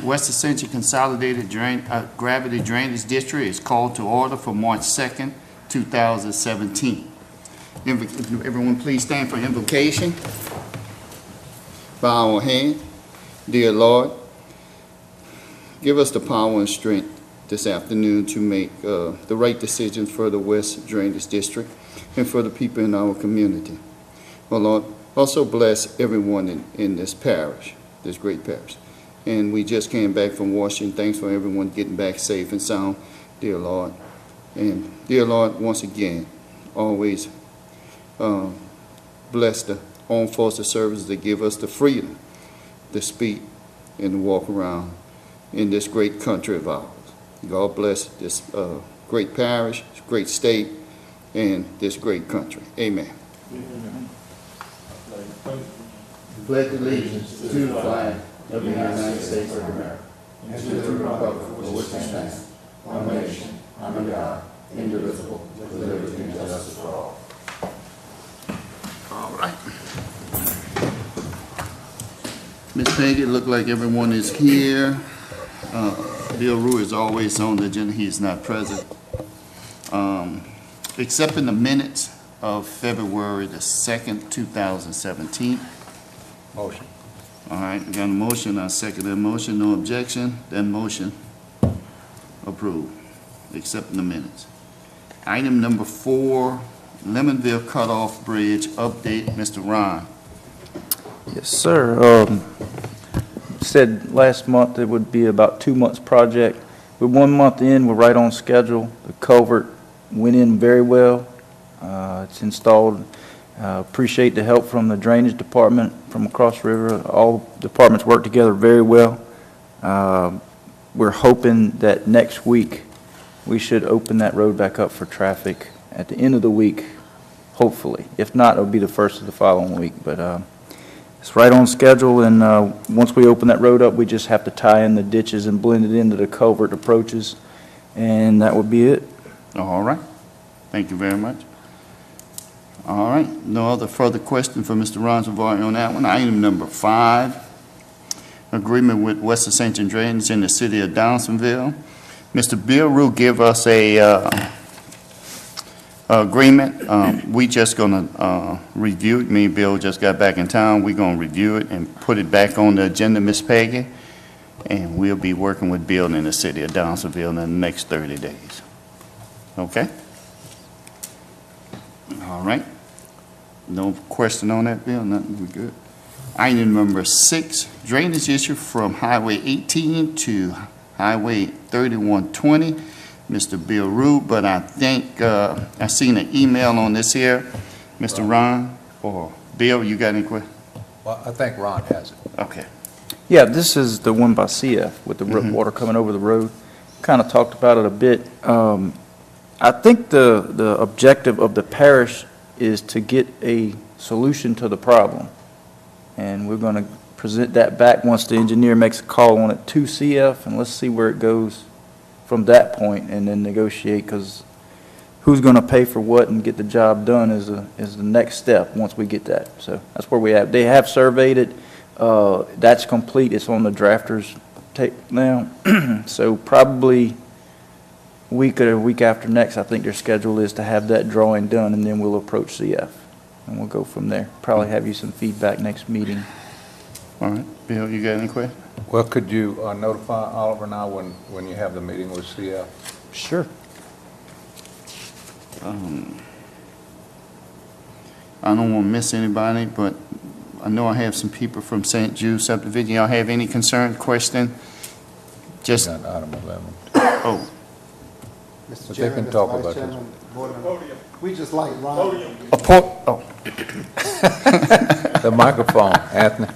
West Ascension Consolidated Gravity Drainage District is called to order for March 2nd, 2017. Everyone please stand for invocation. Bow our hand. Dear Lord, give us the power and strength this afternoon to make the right decisions for the West Drainage District and for the people in our community. Oh Lord, also bless everyone in this parish, this great parish. And we just came back from Washington. Thanks for everyone getting back safe and sound, dear Lord. And dear Lord, once again, always bless the armed forces services that give us the freedom to speak and to walk around in this great country of ours. God bless this great parish, this great state, and this great country. Amen. Amen. Pledge allegiance to the flag of the United States of America and to the republic for which it stands, one nation, under God, indivisible, with liberty and justice for all. All right. Ms. Peggy, it looked like everyone is here. Bill Rue is always on the agenda. He is not present. Accepting the minutes of February the 2nd, 2017. Motion. All right, we got a motion. I second that motion. No objection. Then motion approved. Accepting the minutes. Item number 4, Lemannville Cut Off Bridge update. Mr. Ron. Yes, sir. Said last month it would be about 2 months project. We're 1 month in. We're right on schedule. The culvert went in very well. It's installed. Appreciate the help from the drainage department from across the river. All departments work together very well. We're hoping that next week we should open that road back up for traffic at the end of the week, hopefully. If not, it'll be the first of the following week. But it's right on schedule, and once we open that road up, we just have to tie in the ditches and blend it into the culvert approaches, and that would be it. All right. Thank you very much. All right. No other further question for Mr. Ron Zavari on that one. Item number 5, agreement with West Ascension Drainage in the city of Downsonville. Mr. Bill Rue give us a agreement. We just gonna review it. Me and Bill just got back in town. We're gonna review it and put it back on the agenda, Miss Peggy. And we'll be working with Bill in the city of Downsonville in the next 30 days. Okay? All right. No question on that, Bill? Nothing? We good? Item number 6, drainage issue from Highway 18 to Highway 3120. Mr. Bill Rue, but I think I seen an email on this here. Mr. Ron or Bill, you got any questions? Well, I think Ron has it. Okay. Yeah, this is the one by CF with the water coming over the road. Kind of talked about it a bit. I think the objective of the parish is to get a solution to the problem. And we're going to present that back once the engineer makes a call on it to CF, and let's see where it goes from that point, and then negotiate, because who's going to pay for what and get the job done is the next step once we get that. So that's where we have. They have surveyed it. That's complete. It's on the drafter's tape now. So probably a week or a week after next, I think their schedule is to have that drawing done, and then we'll approach CF, and we'll go from there. Probably have you some feedback next meeting. All right. Bill, you got any questions? Well, could you notify Oliver now when you have the meeting with CF? Sure. I don't want to miss anybody, but I know I have some people from St. Jude subdivision. Y'all have any concern, question? Just Got item 11. oh, Mr. But they Chairman, can Mr. talk Vice about this. Chairman, Board Member, we just like Ron. a point. Oh, The microphone, Anthony.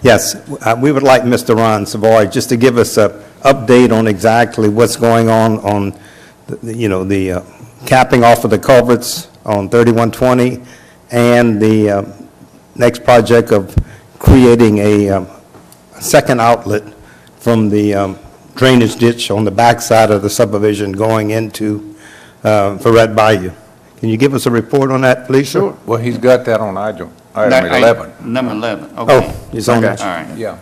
Yes, we would like Mr. Ron Savoy just to give us an update on exactly what's going on the capping off of the culverts on 3120 and the next project of creating a second outlet from the drainage ditch on the backside of the subdivision going into Ferret Bayou. Can you give us a report on that, please? sure. Well, he's got that on item 11. Number 11. Okay. Oh, it's on Okay. there. All right. Yeah.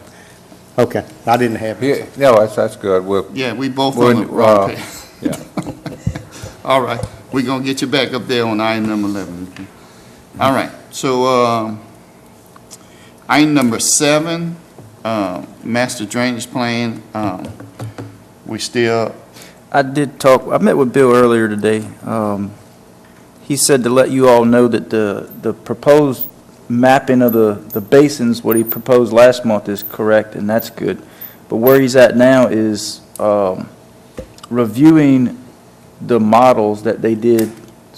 Okay, I didn't have Yeah, it. no, that's good. Yeah, we both We're- on the wrong page. Yeah. All right, we're gonna get you back up there on item number 11. All right, so, item number 7, master drainage plan, we still, I met with Bill earlier today. He said to let you all know that the proposed mapping of the basins, what he proposed last month is correct, and that's good. But where he's at now is reviewing the models that they did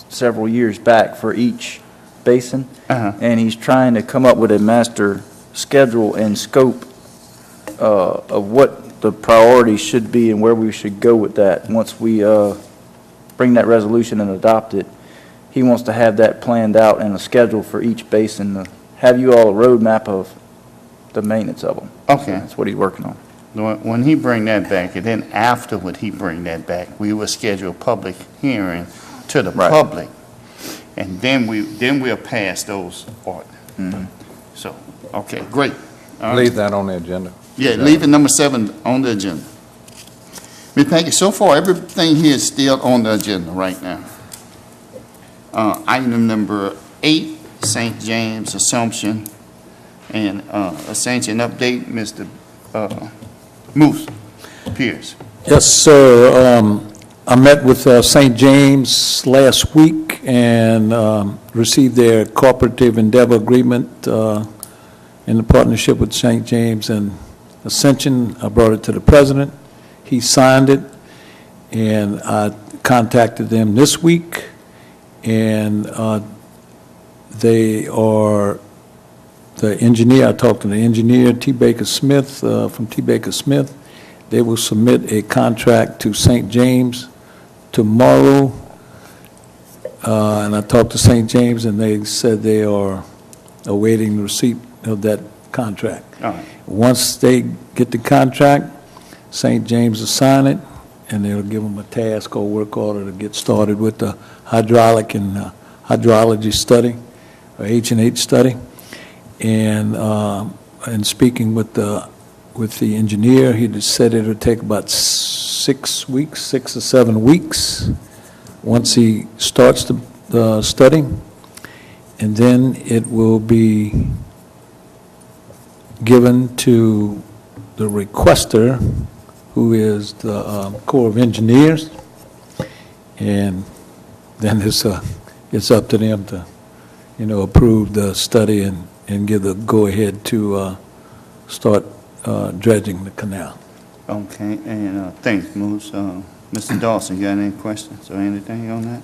several years back for each basin. And he's trying to come up with a master schedule and scope of what the priorities should be and where we should go with that. Once we bring that resolution and adopt it, he wants to have that planned out and a schedule for each basin, to have you all a roadmap of the maintenance of them. Okay. That's what he's working on. when he bring that back, and then afterward he bring that back, we will schedule a public hearing to the Right. public. And then we'll pass those ordinances. So, okay, great. All right. Leave that on the agenda. Yeah, leaving number 7 on the agenda. Ms. Peggy, so far, everything here is still on the agenda right now. Item number 8, St. James Assumption and Ascension update, Mr. Moose Pierce. Yes, sir. I met with St. James last week and received their cooperative endeavor agreement in the partnership with St. James and Ascension. I brought it to the president. He signed it, and I contacted them this week, and they are, the engineer, I talked to the engineer, T. Baker Smith, from T. Baker Smith. They will submit a contract to St. James tomorrow, and I talked to St. James, and they said they are awaiting the receipt of that contract. All right. Once they get the contract, St. James will sign it, and they'll give them a task or work order to get started with the hydraulic and hydrology study, or H&H study. And speaking with the engineer, he just said it would take about 6 weeks, 6 or 7 weeks, once he starts the study, and then it will be given to the requester, who is the Corps of Engineers, and then it's up to them to, approve the study and give the go-ahead to start dredging the canal. Okay, and thanks, Moose. Mr. Dawson, you got any questions or anything on that?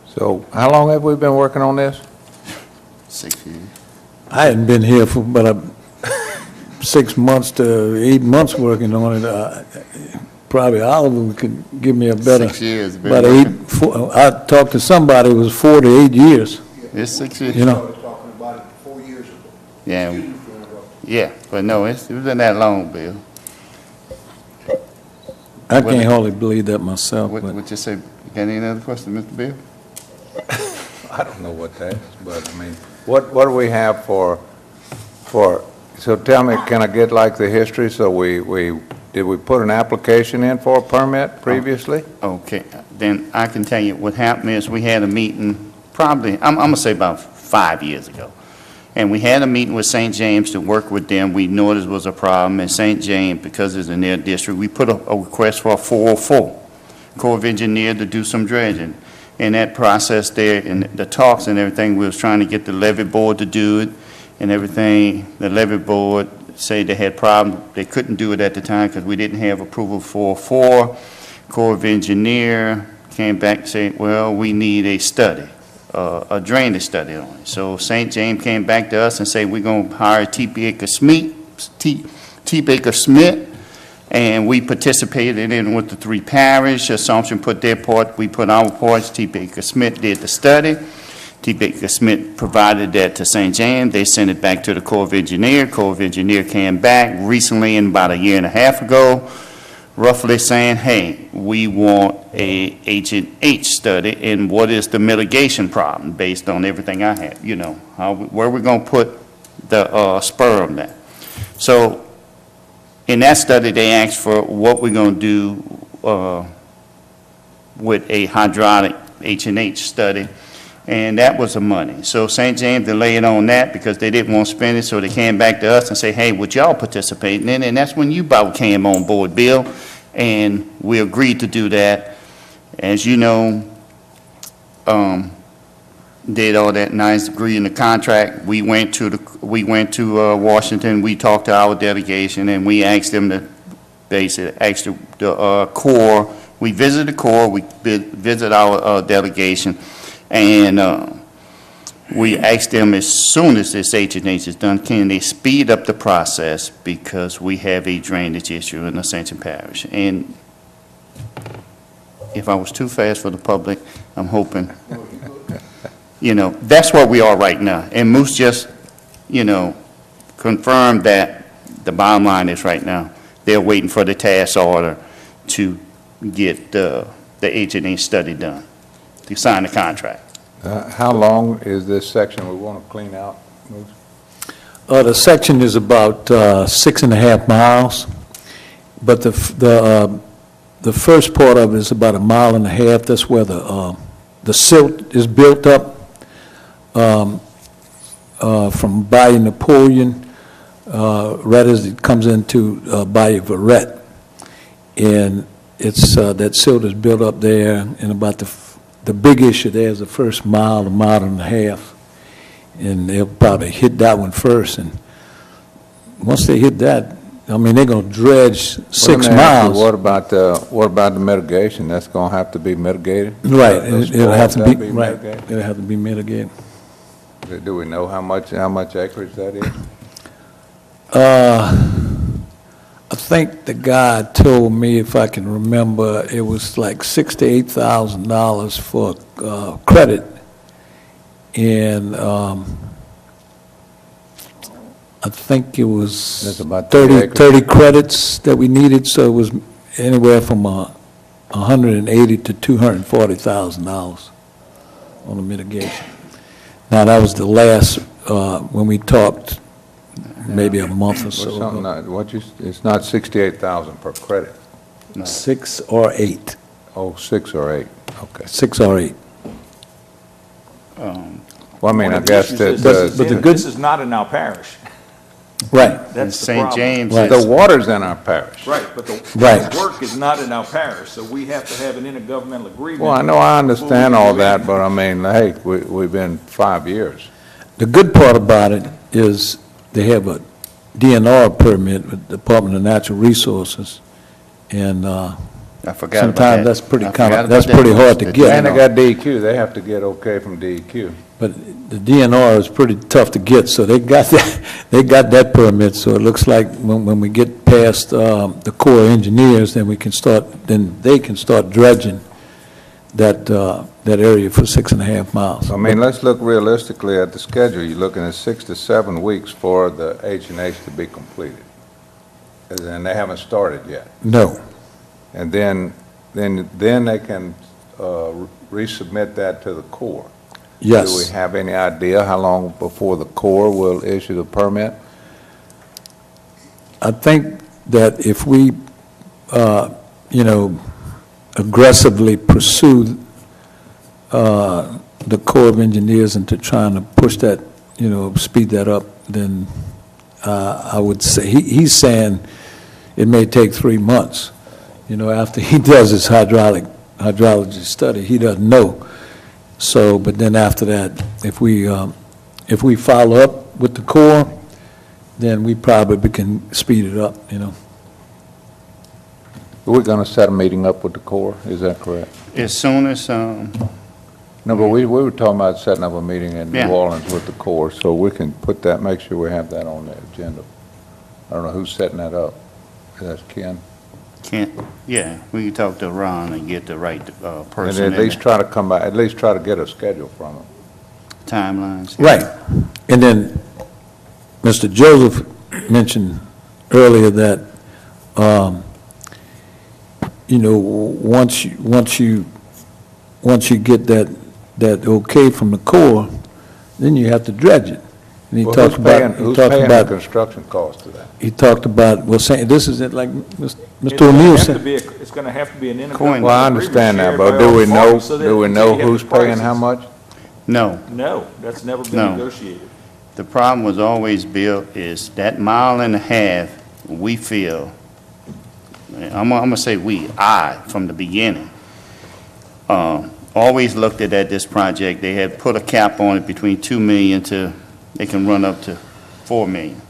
So how long have we been working on this? 6 years. I hadn't been here for about 6 months to 8 months working on it. Probably Oliver could give me a better. 6 years. been About working. I talked to somebody, it was 4 to 8 years, It's 6 years. Talking about it 4 years ago. Yeah, yeah, but no, it wasn't that long, Bill. I can't hardly believe that myself, What but you say? You got any other question, Mr. Bill? I don't know what that is, but I mean, what do we have for, so tell me, can I get like the history? So did we put an application in for a permit previously? Okay, then I can tell you what happened is we had a meeting probably, I'm gonna say about 5 years ago. And we had a meeting with St. James to work with them. We knew this was a problem, and St. James, because it's in their district, we put a request for a 404, Corps of Engineer, to do some dredging. In that process there, in the talks and everything, we was trying to get the levee board to do it and everything. The levee board said they had problems. They couldn't do it at the time because we didn't have approval for 404. Corps of Engineer came back and said, well, we need a study. A drainage study on it. So St. James came back to us and said, we're going to hire T. Baker Smith, and we participated in with the 3 parish. Assumption put their part, we put our parts. T. Baker Smith did the study. T. Baker Smith provided that to St. James. They sent it back to the Corps of Engineer. Corps of Engineer came back recently, in about a year and a half ago, roughly saying, hey, we want a H&H study, and what is the mitigation problem based on everything I have, where we're going to put the spur on that. So in that study, they asked for what we're going to do with a hydraulic H&H study, and that was the money. So St. James delayed on that because they didn't want to spend it, so they came back to us and say, hey, would y'all participate in it? And that's when you about came on board, Bill, and we agreed to do that. As you know, did all that nice, agreed in the contract. We went to Washington. We talked to our delegation, and we asked them to basically ask the Corps. We visited the Corps. We visited our delegation, and we asked them as soon as this H&H is done, can they speed up the process because we have a drainage issue in Ascension Parish. And if I was too fast for the public, I'm hoping. That's where we are right now. And Moose just, confirmed that the bottom line is right now, they're waiting for the task order to get the H&H study done, to sign the contract. How long is this section we want to clean out? Moose? The section is about 6.5 miles, but the first part of it is about 1.5 miles. That's where the silt is built up from Bayou Napoleon, right as it comes into Bayou Verret. And it's that silt is built up there, and about the big issue there is the first 1.5 miles. And they'll probably hit that one first. And once they hit that, I mean, they're going to dredge 6 miles. What about the mitigation? That's going to have to be mitigated? Right, it'll have to be, right, mitigated? it'll have to be mitigated. Do we know how much acreage that is? I think the guy told me, if I can remember, it was like $6,000 to $8,000 for credit. And I think it was That's about 30 credits that we needed, so it was anywhere from $180,000 to $240,000 on the mitigation. Now, that was the last, when we talked, maybe a month or so ago. It's not 68,000 per credit? 6 or 8. Oh, 6 or 8, okay. 6 or 8. Well, I mean, I guess that, But the good, This is not in our parish. right, And That's the St. problem. James Right. is, the water's in our parish. Right, but the Right. work is not in our parish, so we have to have an intergovernmental agreement. Well, I know, I understand before we all do that, anything. but I mean, hey, we've been 5 years. the good part about it is they have a DNR permit with the Department of Natural Resources, and I forgot about that. sometimes that's pretty I forgot about that's that. pretty hard to The get. And they got DEQ, they have to get okay from DEQ. But the DNR is pretty tough to get, so they got that permit, so it looks like when we get past the Corps of Engineers, then they can start dredging that area for 6.5 miles. I mean, let's look realistically at the schedule. You're looking at 6 to 7 weeks for the H&H to be completed. And they haven't started yet. No, And then they can resubmit that to the Corps. Do we yes. have any idea how long before the Corps will issue the permit? I think that if we, aggressively pursue the Corps of Engineers into trying to push that, speed that up, then I would say, he's saying it may take 3 months. After he does his hydrology study, he doesn't know. So, but then after that, if we follow up with the Corps, then we probably can speed it up, We're going to set a meeting up with the Corps, is that correct? as soon as, No, but we were talking about setting up a meeting in New Yeah. Orleans with the Corps, so we can put that, make sure we have that on the agenda. I don't know who's setting that up. That's Ken? we can talk to Ron and get the right And person at in least there. try to come back, at least try to get a schedule from them. Timelines. Right. And then Mr. Joseph mentioned earlier that, once you get that okay from the Corps, then you have to dredge it. And he Well, talked who's paying, about, who's paying the construction cost of that? he talked about, well, saying, this is it, like Mr. It's O'Neill gonna have to said. be it's gonna have to be an intergovernmental Coin. agreement. Well, I understand that, shared but by do all we know, parties so that do we until know you have who's the paying how prices- much? No. No, that's never been No. negotiated. The problem was always, Bill, is that mile and a half, we feel, I'm gonna say I, from the beginning, always looked at this project, they had put a cap on it between 2 million to, they can run up to 4 million.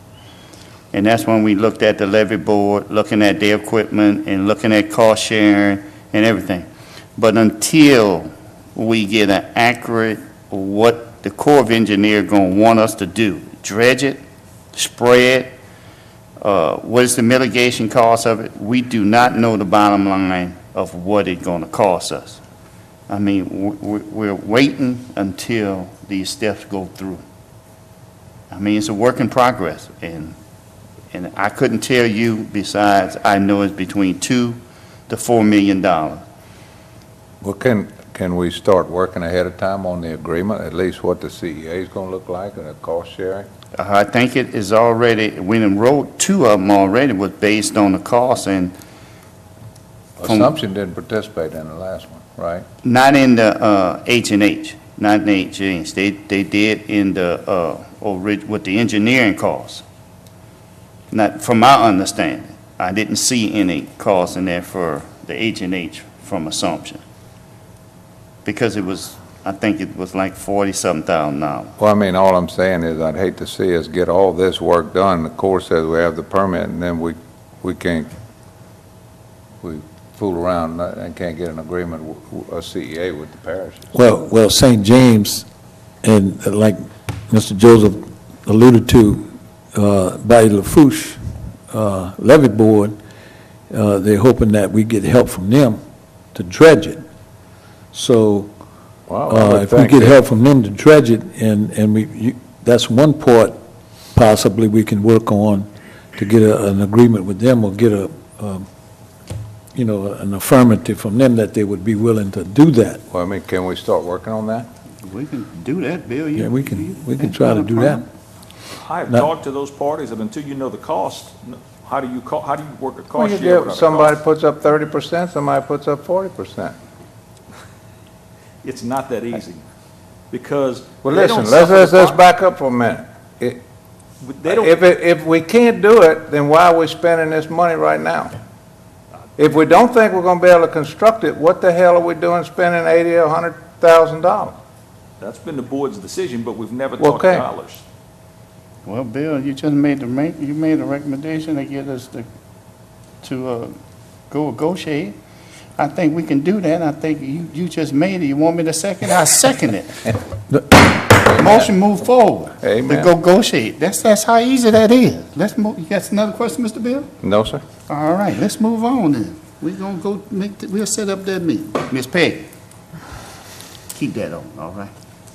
And that's when we looked at the levy board, looking at their equipment and looking at cost sharing and everything. But until we get an accurate, what the Corps of Engineers gonna want us to do, dredge it, spray it, what is the mitigation cost of it? We do not know the bottom line of what it's gonna cost us. I mean, we're waiting until these steps go through. I mean, it's a work in progress, and I couldn't tell you, besides, I know it's between $2 to $4 million. Well, can we start working ahead of time on the agreement, at least what the CEA is going to look like and the cost sharing? I think it is already, we done wrote 2 of them already, was based on the cost, and Assumption didn't participate in the last one, right? not in the H&H, not in the H&H. They did in the, with the engineering costs. Not, from my understanding, I didn't see any cost in there for the H&H from Assumption. Because it was, I think it was like $40-something thousand. Well, I mean, all I'm saying is I'd hate to see us get all this work done. The Corps says we have the permit, and then we can't, we fool around and can't get an agreement, a CEA with the parish. Well, St. James, and like Mr. Joseph alluded to, by LaFouche levy board, they're hoping that we get help from them to dredge it. So Well, I would if we think get that- help from them to dredge it, and that's one part possibly we can work on to get an agreement with them, or get an affirmative from them that they would be willing to do that. Well, I mean, can we start working on that? We can do that, Bill. Yeah, we can try to do that. I have No. talked to those parties, and until you know the cost, how do you work a Well, cost you share get, without a somebody cost? puts up 30%, somebody puts up 40%. It's not that easy, because Well, they don't listen, suffer the let's pro- back up for a minute. They don't, If we can't do it, then why are we spending this money right now? If we don't think we're gonna be able to construct it, what the hell are we doing spending $80,000 or $100,000? that's been the board's decision, but we've never talked Okay. dollars. Well, Bill, you just made you made a recommendation to get us to go negotiate. I think we can do that. I think you just made it. You want me to second? I second it. Motion move forward. Amen. To go negotiate. That's how easy that is. Let's move. You got another question, Mr. Bill? No, sir? All right, let's move on then. We're gonna go we'll set up that meeting. Ms. Peggy. Keep that on, all right?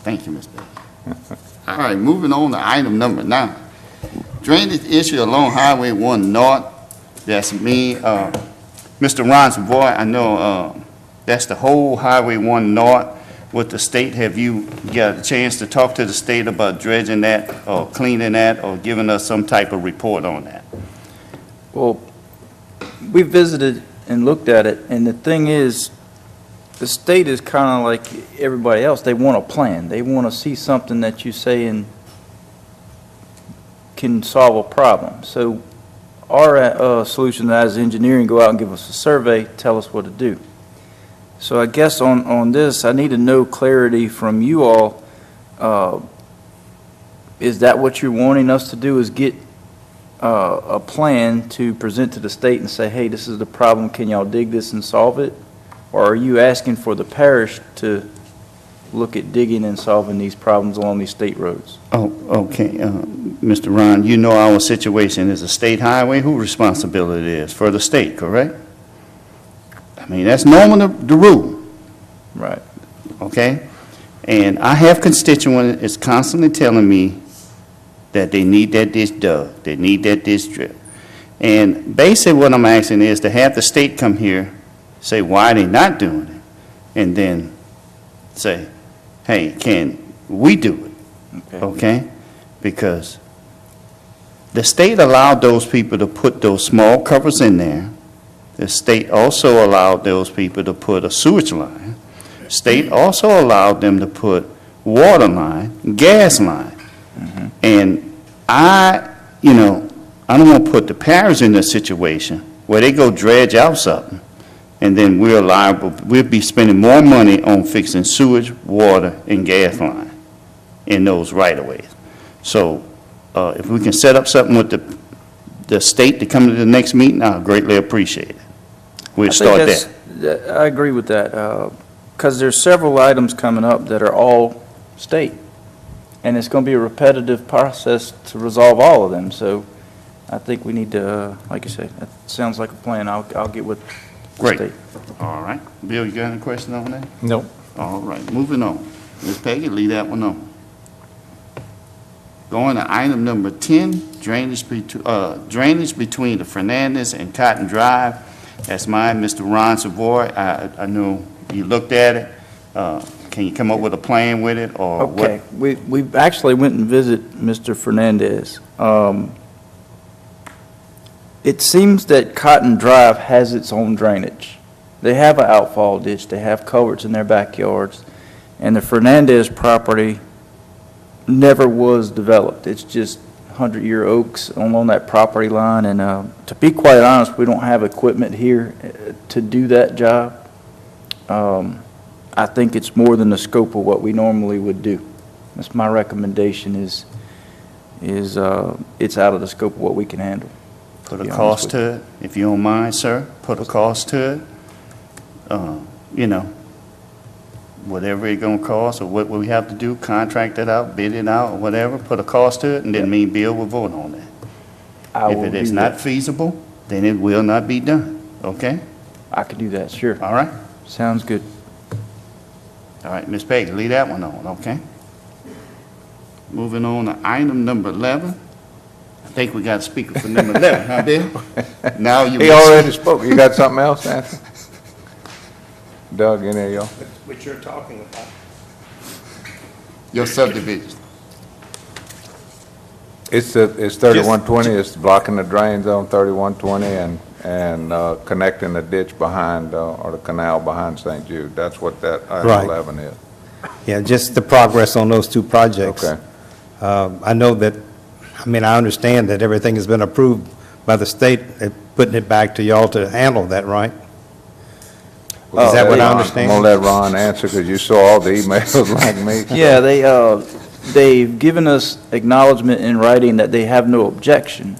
Thank you, Ms. Peggy. All right, moving on to item number 9. Drainage issue along Highway 1 North. That's me, Mr. Ron Savoy, I know, that's the whole Highway 1 North with the state. Have you got a chance to talk to the state about dredging that or cleaning that or giving us some type of report on that? Well, we visited and looked at it, and the thing is, the state is kind of like everybody else. They want a plan. They want to see something that you say and can solve a problem. So our solution as engineering, go out and give us a survey, tell us what to do. So I guess on this, I need to know clarity from you all. Is that what you're wanting us to do, is get a plan to present to the state and say, hey, this is the problem, can y'all dig this and solve it? Or are you asking for the parish to look at digging and solving these problems along these state roads? Oh, okay, Mr. Ron, you know our situation is a state highway. Whose responsibility it is? For the state, correct? I mean, that's normally the rule. Right. Okay? And I have constituents that's constantly telling me that they need that ditch dug, they need that ditch drilled. And basically what I'm asking is to have the state come here, say why they not doing it, and then say, hey, can we do it? Okay. Okay? because the state allowed those people to put those small covers in there. The state also allowed those people to put a sewage line. State also allowed them to put water line, gas line. And I don't want to put the parish in a situation where they go dredge out something, and then we're liable, we'll be spending more money on fixing sewage, water, and gas line in those right-of-ways. So if we can set up something with the state to come to the next meeting, I'll greatly appreciate it. We'll start there. I agree with that, because there's several items coming up that are all state, and it's going to be a repetitive process to resolve all of them. So I think we need to, like you say, that sounds like a plan. I'll get with the Great. state. All right. Bill, you got any questions on that? Nope. All right, moving on. Ms. Peggy, leave that one on. Going to item number 10, drainage between the Fernandez and Cotton Drive. That's mine, Mr. Ron Savoy. I know you looked at it. Can you come up with a plan with it, or what? Okay, we actually went and visited Mr. Fernandez. It seems that Cotton Drive has its own drainage. They have an outfall ditch, they have culverts in their backyards, and the Fernandez property never was developed. It's just 100-year oaks along that property line, and to be quite honest, we don't have equipment here to do that job. I think it's more than the scope of what we normally would do. That's my recommendation is it's out of the scope of what we can handle. Put a cost to it, if you don't mind, sir. Put a cost to it. Whatever it's gonna cost, or what we have to do, contract it out, bid it out, or whatever, put a cost to it, and then me and Bill will vote on that. If it is not feasible, then it will not be done, okay? I could do that, sure. All right? Sounds good. All right, Ms. Peggy, leave that one on, okay? Moving on to item number 11. I think we got a speaker for number 11, huh, Bill? Now you. He already spoke. You got something else, Nancy? Doug, any of y'all? What you're talking about. Your subdivision. It's 3120, it's blocking the drains on 3120 and connecting the ditch behind, or the canal behind St. Jude. That's what that item Right. 11 is. Yeah, just the progress on those two projects. Okay. I know that, I understand that everything has been approved by the state, putting it back to y'all to handle that, right? Is that what I understand? I'm gonna let Ron answer, because you saw all the emails like me. so. Yeah, they've given us acknowledgement in writing that they have no objection,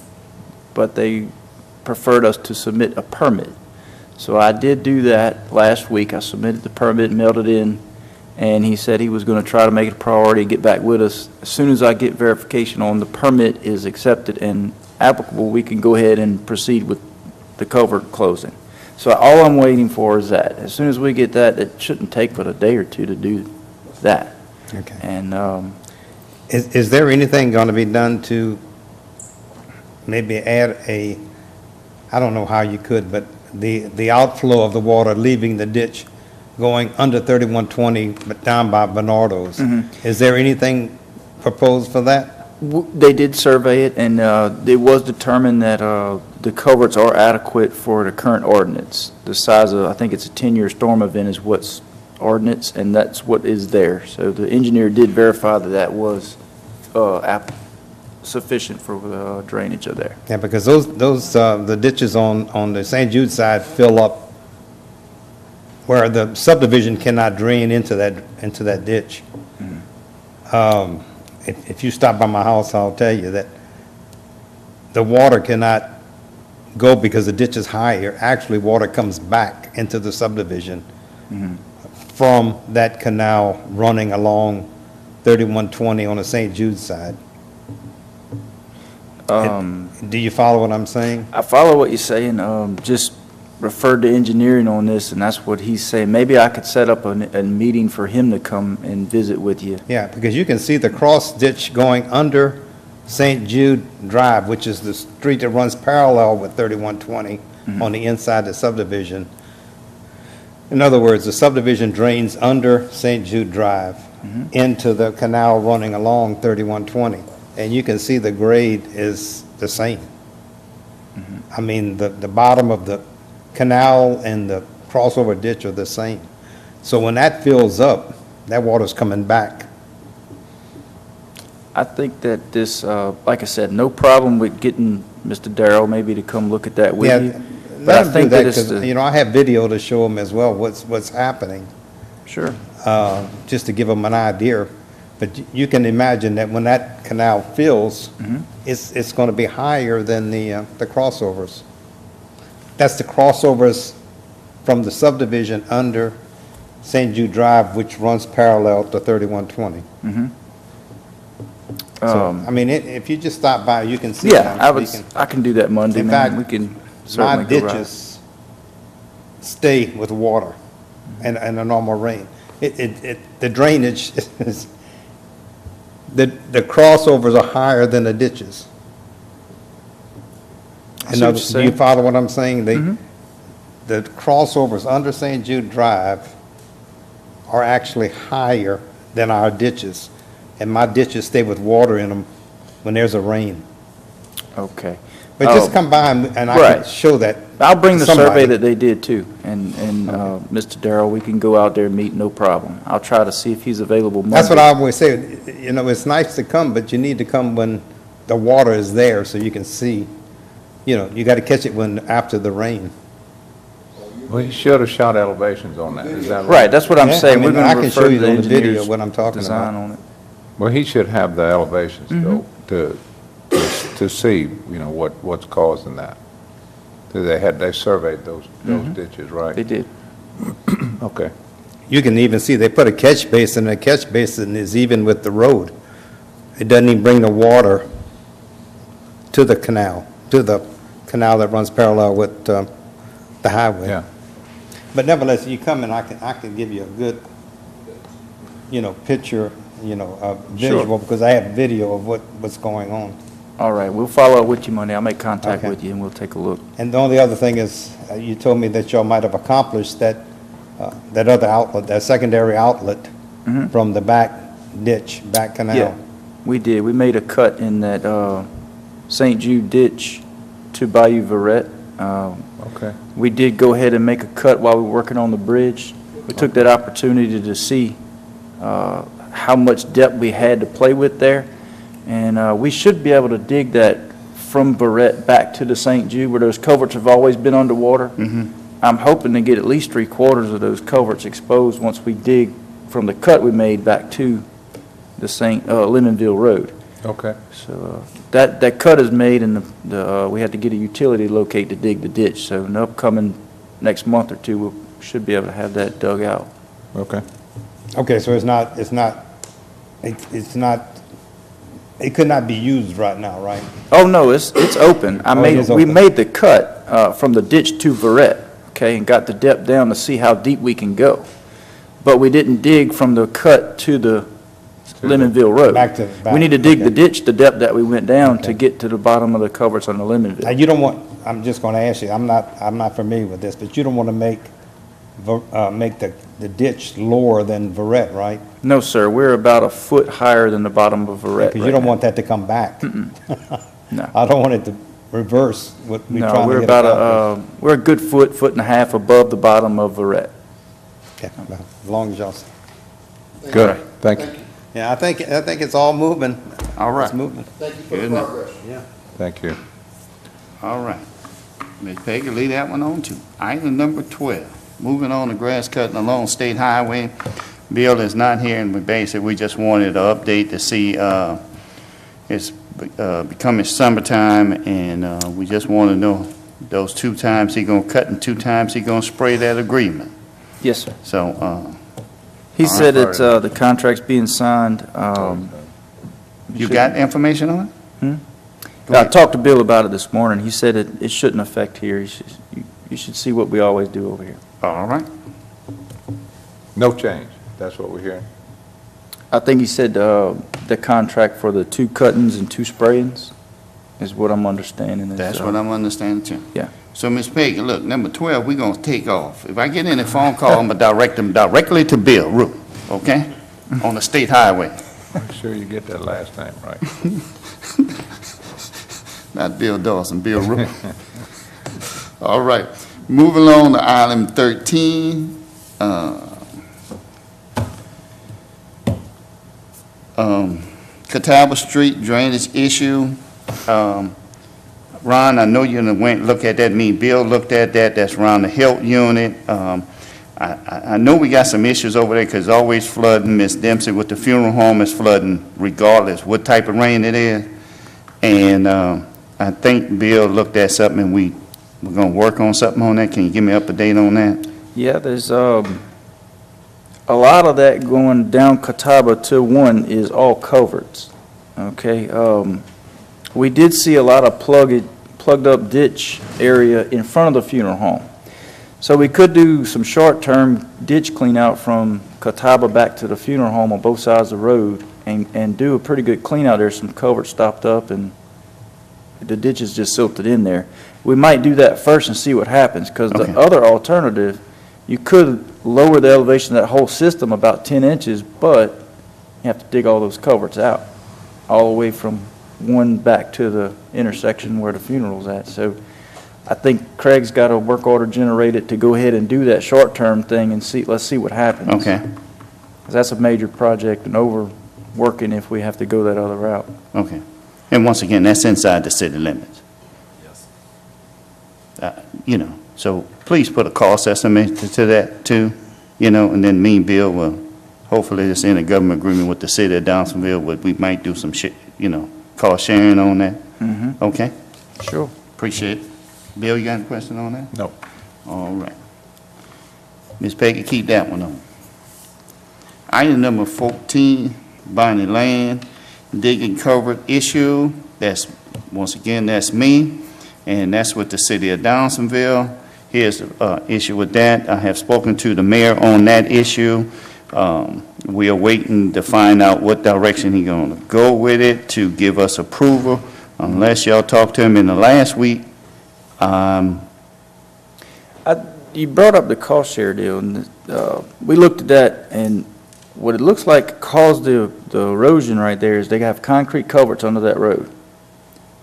but they preferred us to submit a permit. So I did do that last week. I submitted the permit, mailed it in, and he said he was going to try to make it a priority, get back with us. As soon as I get verification on the permit is accepted and applicable, we can go ahead and proceed with the culvert closing. So all I'm waiting for is that. As soon as we get that, it shouldn't take but a day or two to do that. Okay. And Is there anything going to be done to maybe add I don't know how you could, but the outflow of the water leaving the ditch going under 3120, but down by Bernardo's? Is there anything proposed for that? They did survey it, and it was determined that the culverts are adequate for the current ordinance. The size of, I think it's a 10-year storm event is what's ordinance, and that's what is there. So the engineer did verify that that was sufficient for drainage of there. Yeah, because the ditches on the St. Jude side fill up where the subdivision cannot drain into that ditch. If you stop by my house, I'll tell you that the water cannot go because the ditch is higher. Actually, water comes back into the subdivision from that canal running along 3120 on the St. Jude side. Do you follow what I'm saying? I follow what you're saying. Just referred to engineering on this, and that's what he's saying. Maybe I could set up a meeting for him to come and visit with you. Yeah, because you can see the cross ditch going under St. Jude Drive, which is the street that runs parallel with 3120 on the inside of the subdivision. In other words, the subdivision drains under St. Jude Drive into the canal running along 3120. and you can see the grade is the same. I mean, the bottom of the canal and the crossover ditch are the same. So when that fills up, that water's coming back. I think that this, like I said, no problem with getting Mr. Darrell maybe to come look at that with Yeah, you. But let I him do think that, that it's because, the- you know, I have video to show him as well, what's happening, Sure. just to give him an idea. But you can imagine that when that canal fills, it's going to be higher than the crossovers. That's the crossovers from the subdivision under St. Jude Drive, which runs parallel to 3120. So, I mean, if you just stop by, you can see. Yeah, them. I can do that Monday, In man. fact, We can My certainly go right. ditches stay with water and a normal rain. The drainage is, the crossovers are higher than the ditches. I see what you're Do you saying. follow what I'm saying? The crossovers under St. Jude Drive are actually higher than our ditches. And my ditches stay with water in them when there's a rain. Okay. But just come by and I can Right. show that. I'll bring to the survey somebody. that they did too, and Mr. Darrell, we can go out there and meet, no problem. I'll try to see if he's available Monday. That's what I always say, you know, it's nice to come, but you need to come when the water is there so you can see. You know, you got to catch it after the rain. Well, he should have shot elevations on that, is that right? Right, that's what I'm Yeah, saying. I We're mean, going I to can show refer to you the on the video engineer's what I'm talking design about. on it. Well, he should have the elevations though, to see, you know, what's causing that. They surveyed those ditches, right? They did. Okay. You can even see, they put a catch basin, and the catch basin is even with the road. It doesn't even bring the water to the canal that runs parallel with the highway. Yeah. But nevertheless, you come and I can give you a good, you know, picture, you know, visual, because I have video of what's going on. All right, we'll follow up with you Monday. I'll make contact Okay. with you and we'll take a look. And the only other thing is, you told me that y'all might have accomplished that other outlet, that secondary outlet from the back ditch, back canal. Yeah, we did. We made a cut in that St. Jude ditch to Bayou Verret. Okay. We did go ahead and make a cut while we were working on the bridge. We took that opportunity to see how much depth we had to play with there. And we should be able to dig that from Verret back to the St. Jude, where those culverts have always been underwater. I'm hoping to get at least 3/4 of those culverts exposed once we dig from the cut we made back to the Lemannville Road. Okay. So that cut is made, and we had to get a utility locate to dig the ditch. So in the upcoming next month or two, we should be able to have that dug out. Okay. Okay, so it could not be used right now, right? Oh no, it's open. It is We open. made the cut from the ditch to Verret, okay, and got the depth down to see how deep we can go. But we didn't dig from the cut to the Lemannville Road. Back, We need to dig okay. the ditch, the depth that we went down to get to the bottom of the culverts on the Now, Lemannville. you don't want, I'm just going to ask you, I'm not familiar with this, but you don't want to make the ditch lower than Verret, right? No, sir, we're about a foot higher than the bottom of Verret Because you right don't now. want that to come back. No. I don't want it to reverse what we're No, trying to we're get about accomplished. we're a good foot and a half above the bottom of Verret. Okay, well, as long as y'all, Good. Thank you. yeah, I think it's all moving. All right. It's moving. Thank you for Good the enough. progress. Thank you. All right. Ms. Peggy, leave that one on too. Item number 12, moving on to grass cutting along State Highway. Bill is not here, and we just wanted an update to see, it's becoming summertime, and we just want to know those 2 times he gonna cut and 2 times he gonna spray that agreement. Yes, sir. So, He All said right. that the contract's being signed. you got information on it? Go I ahead. talked to Bill about it this morning. He said it shouldn't affect here. You should see what we always do over here. All right. No change. That's what we're hearing. I think he said the contract for the 2 cuttings and 2 sprayings is what I'm understanding. That's what I'm understanding too. Yeah. So, Ms. Peggy, look, number 12, we're gonna take off. If I get any phone call, I'm gonna direct them directly to Bill Root, okay? On the state highway. Make sure you get that last name right. Not Bill Dawson, Bill Rook. All right, moving on to item 13. Catawba Street drainage issue. Ron, I know you went and looked at that, me and Bill looked at that, that's around the health unit. I know we got some issues over there because always flooding. Miss Dempsey with the funeral home is flooding regardless what type of rain it is. And I think Bill looked at something and we're going to work on something on that. Can you give me up to date on that? Yeah, there's a lot of that going down Catawba to 1 is all culverts. Okay, we did see a lot of plugged up ditch area in front of the funeral home. So we could do some short-term ditch clean out from Catawba back to the funeral home on both sides of the road and do a pretty good clean out there. Some culverts stopped up and the ditch is just silted in there. We might do that first and see what happens, because Okay. the other alternative, you could lower the elevation of that whole system about 10 inches, but you have to dig all those culverts out, all the way from 1 back to the intersection where the funeral's at. So I think Craig's got a work order generated to go ahead and do that short-term thing and see, let's see what happens. Okay, 'Cause that's a major project and overworking if we have to go that other route. okay. And once again, that's inside the city limits. You know, so please put a cost estimate to that too, you know, and then me and Bill will, hopefully it's in a government agreement with the city of Dawsonville, but we might do some shit, you know, cost sharing on that. Mm-hmm. Okay, Sure. appreciate it. Bill, you got a question on that? No. All right. Ms. Peggy, keep that one on. Item number 14, Bonnie Land, digging culvert issue. That's, once again, that's me, and that's with the city of Dawsonville. Here's the issue with that. I have spoken to the mayor on that issue. We are waiting to find out what direction he's going to go with it to give us approval. Unless y'all talked to him in the last week, You brought up the cost share deal, and we looked at that, and what it looks like caused the erosion right there is they have concrete culverts under that road.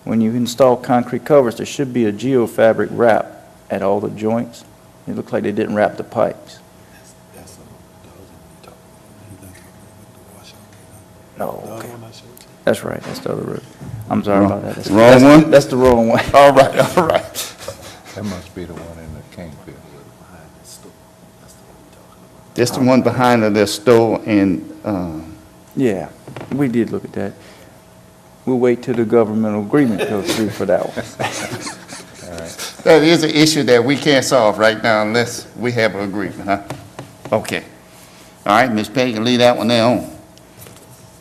When you install concrete culverts, there should be a geofabric wrap at all the joints. It looked like they didn't wrap the pipes. No, okay. That's right, that's the other road. I'm sorry about that. That's- Wrong one? That's the wrong one. all right, all right. That must be the one in the Kingfield. This the one behind the store and, Yeah, we did look at that. We'll wait till the governmental agreement goes through for that one. that is an issue that we can't solve right now unless we have an agreement, huh? Okay. All right, Ms. Peggy, leave that one there on.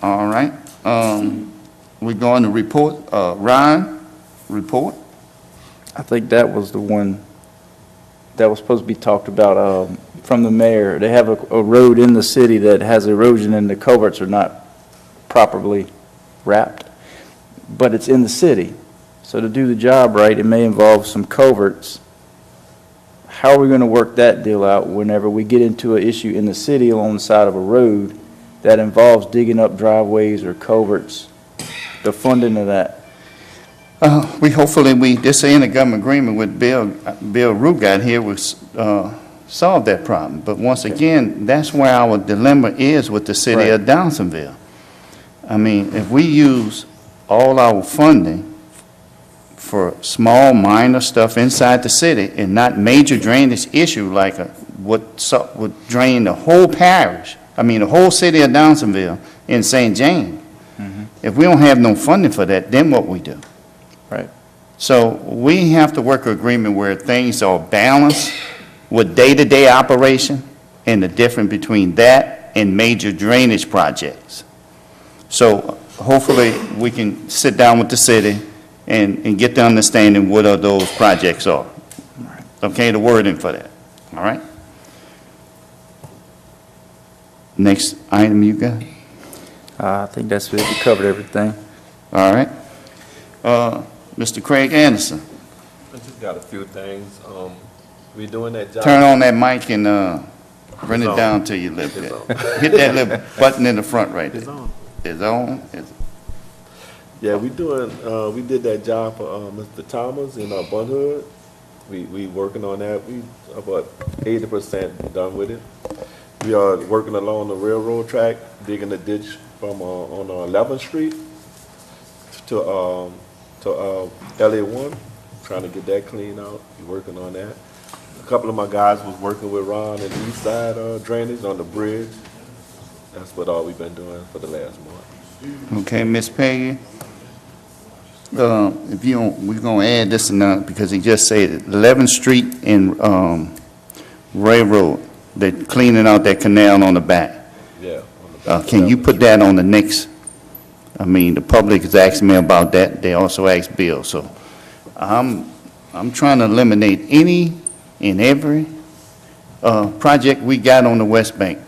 All right, we going to report, Ryan, report? I think that was the one that was supposed to be talked about from the mayor. They have a road in the city that has erosion and the culverts are not properly wrapped, but it's in the city. So to do the job right, it may involve some culverts. How are we going to work that deal out whenever we get into an issue in the city along the side of a road that involves digging up driveways or culverts, the funding of that? This in a government agreement with Bill Rook got here was, solve that problem. But once again, that's where our dilemma is with the city of Dawsonville. I mean, if we use all our funding for small, minor stuff inside the city and not major drainage issue like would drain the whole parish, I mean, the whole city of Dawsonville in St. James. If we don't have no funding for that, then what we do? Right. So we have to work an agreement where things are balanced with day-to-day operation and the difference between that and major drainage projects. So hopefully we can sit down with the city and get the understanding what those projects are. Okay, the wording for that. All right? Next item you got? I think that's it. We covered everything. All right. Mr. Craig Anderson, I just got a few things. We doing that job. turn on that mic and bring it down to you a little bit. Hit that little button in the front right there. is on. Yeah, we did that job for Mr. Thomas in Bun Hood. We working on that. We about 80% done with it. We are working along the railroad track, digging the ditch from on 11th Street to LA1, trying to get that cleaned out. We working on that. A couple of my guys was working with Ron in the east side drainage on the bridge. That's what all we've been doing for the last month. Okay, Miss Peggy. If you don't, we're gonna add this and that because he just said 11th Street and Railroad. They're cleaning out that canal on the back. Yeah. On the back Can you put that on the next? I mean, the public is asking me about that. They also asked Bill. So I'm trying to eliminate any and every project we got on the West Bank.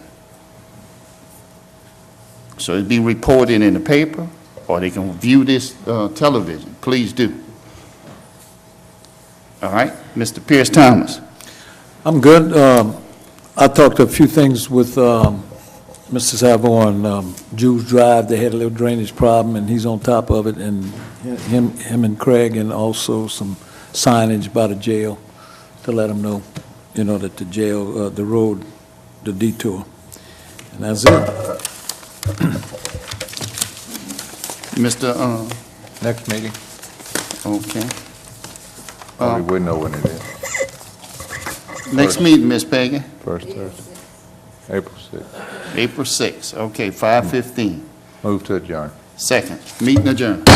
So it'd be reported in the paper, or they can view this television. Please do. All right, Mr. Pierce Thomas. I'm good. I talked a few things with Mr. Savo on Jews Drive. They had a little drainage problem, and he's on top of it, and him and Craig, and also some signage by the jail to let them know, that the jail, the road, the detour. And that's it. Mr. Next meeting? Okay. We know when it is. Next meeting, Miss Peggy. First Thursday. April 6th. April 6th. Okay, 5:15. Move to adjourn. Second. Meeting adjourned.